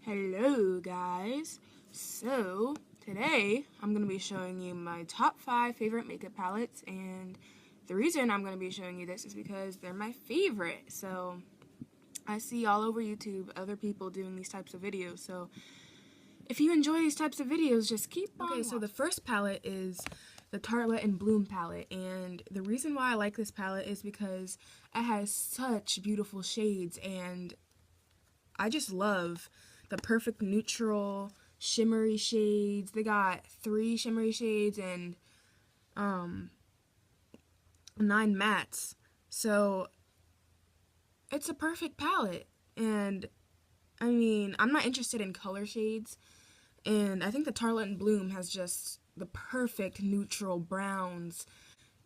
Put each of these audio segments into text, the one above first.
Hello guys, so today I'm going to be showing you my top 5 favorite makeup palettes, and the reason I'm going to be showing you this is because they're my favorite. So I see all over YouTube other people doing these types of videos, so if you enjoy these types of videos, just keep on watching. So the first palette is the Tartelette and Bloom palette, and the reason why I like this palette is because it has such beautiful shades, and I just love the perfect neutral shimmery shades. They got 3 shimmery shades and 9 mattes. So it's a perfect palette. And I mean, I'm not interested in color shades, and I think the Tartelette and Bloom has just the perfect neutral browns.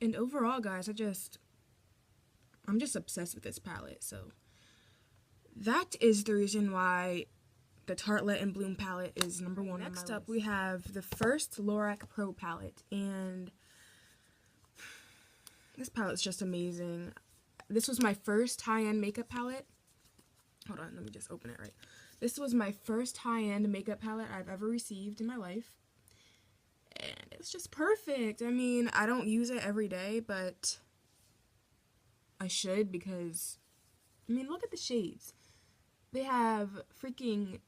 And overall, guys, I'm just obsessed with this palette. So that is the reason why the Tartelette and Bloom palette is number 1 on my list. Next up, we have the first Lorac Pro palette, and this palette is just amazing. This was my first high-end makeup palette. Hold on, let me just open it right. This was my first high-end makeup palette I've ever received in my life, and it's just perfect. I mean, I don't use it every day, but I should, because, I mean, look at the shades. They have freaking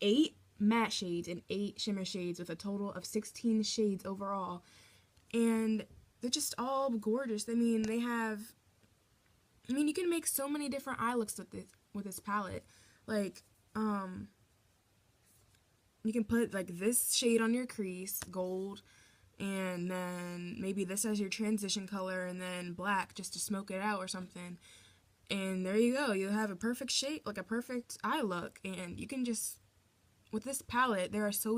8 matte shades and 8 shimmer shades with a total of 16 shades overall. And they're just all gorgeous. I mean, you can make so many different eye looks with this palette. Like, you can put like this shade on your crease, gold, and then maybe this as your transition color, and then black just to smoke it out or something. And there you go. You have a perfect shape, like a perfect eye look. And you can just, with this palette, there's so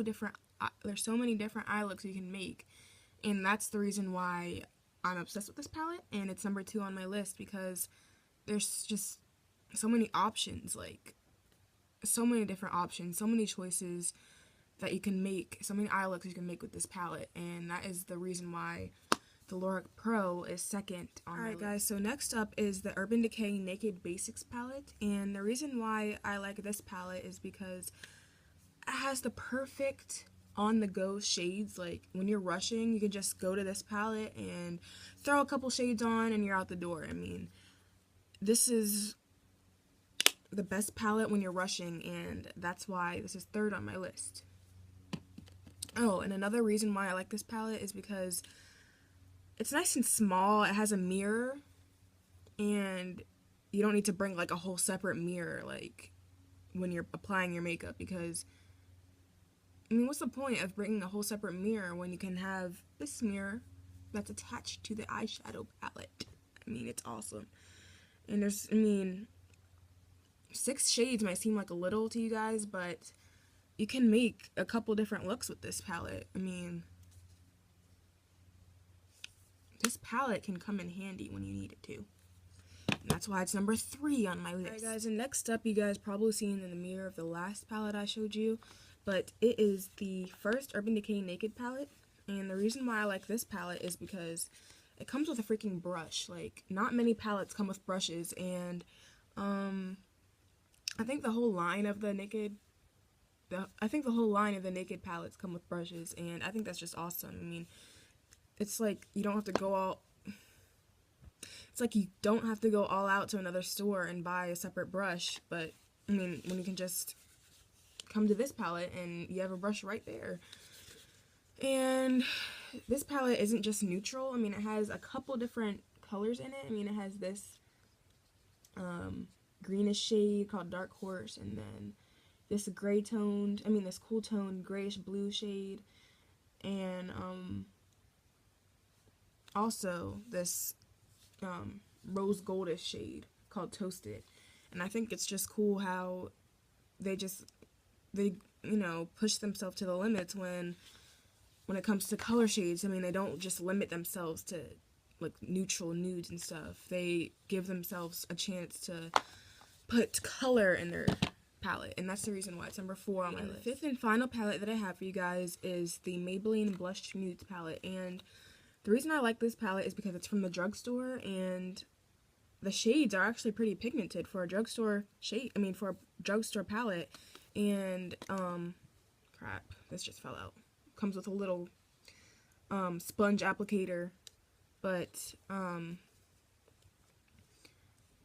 many different eye looks you can make. And that's the reason why I'm obsessed with this palette. And it's number 2 on my list, because there's just so many options, like so many different options, so many choices that you can make, so many eye looks you can make with this palette. And that is the reason why the Lorac Pro is second on my list. Alright guys, so next up is the Urban Decay Naked Basics palette, and the reason why I like this palette is because it has the perfect on-the-go shades. Like, when you're rushing, you can just go to this palette and throw a couple shades on and you're out the door. I mean, this is the best palette when you're rushing, and that's why this is 3rd on my list. Oh, and another reason why I like this palette is because it's nice and small. It has a mirror, and you don't need to bring like a whole separate mirror like when you're applying your makeup, because I mean, what's the point of bringing a whole separate mirror when you can have this mirror that's attached to the eyeshadow palette? I mean, it's awesome. And there's, I mean, 6 shades might seem like a little to you guys, but you can make a couple different looks with this palette. I mean, this palette can come in handy when you need it to. And that's why it's number 3 on my list. Alright guys, and next up, you guys probably seen in the mirror of the last palette I showed you, but it is the first Urban Decay Naked palette. And the reason why I like this palette is because it comes with a freaking brush. Like, not many palettes come with brushes, and I think the whole line of the Naked palettes come with brushes, and I think that's just awesome. I mean, it's like you don't have to go all out to another store and buy a separate brush, but I mean, when you can just come to this palette and you have a brush right there. And this palette isn't just neutral. I mean, it has a couple different colors in it. I mean, it has this greenish shade called Dark Horse, and then this this cool toned grayish blue shade, and also this rose goldish shade called Toasted. And I think it's just cool how they push themselves to the limits when it comes to color shades. I mean, they don't just limit themselves to like neutral nudes and stuff. They give themselves a chance to put color in their palette, and that's the reason why it's number 4 on my list. The 5th and final palette that I have for you guys is the Maybelline Blush Nudes palette, and the reason I like this palette is because it's from the drugstore, and the shades are actually pretty pigmented for a drugstore palette. And crap, this just fell out. Comes with a little sponge applicator, but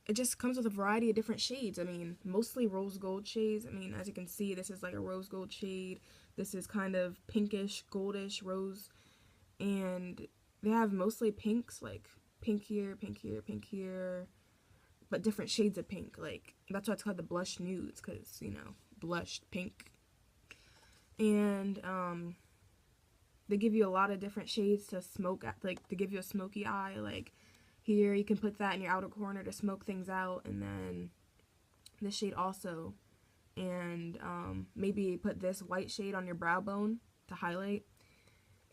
it just comes with a variety of different shades. I mean, mostly rose gold shades. I mean, as you can see, this is like a rose gold shade. This is kind of pinkish, goldish rose. And they have mostly pinks, like pink here, pink here, pink here. But different shades of pink. Like, that's why it's called the blush nudes, because, you know, blushed pink. And they give you a lot of different shades to smoke, like, to give you a smoky eye. Like, here, you can put that in your outer corner to smoke things out, and then this shade also. And maybe put this white shade on your brow bone to highlight.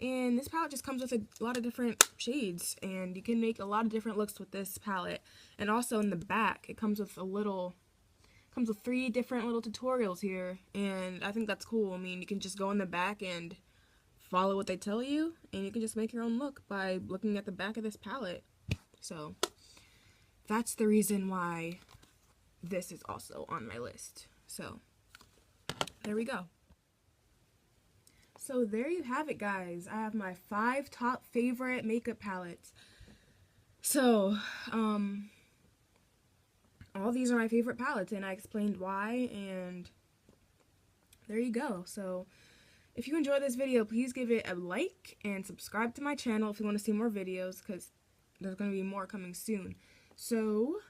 And this palette just comes with a lot of different shades, and you can make a lot of different looks with this palette. And also in the back, it comes with 3 different little tutorials here, and I think that's cool. I mean, you can just go in the back and follow what they tell you, and you can just make your own look by looking at the back of this palette. So that's the reason why this is also on my list. So there we go. So there you have it, guys. I have my 5 top favorite makeup palettes. So all these are my favorite palettes, and I explained why, and there you go. So if you enjoyed this video, please give it a like and subscribe to my channel if you want to see more videos, because there's going to be more coming soon. So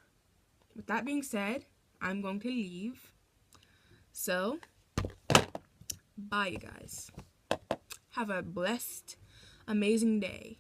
with that being said, I'm going to leave. So bye, you guys. Have a blessed, amazing day.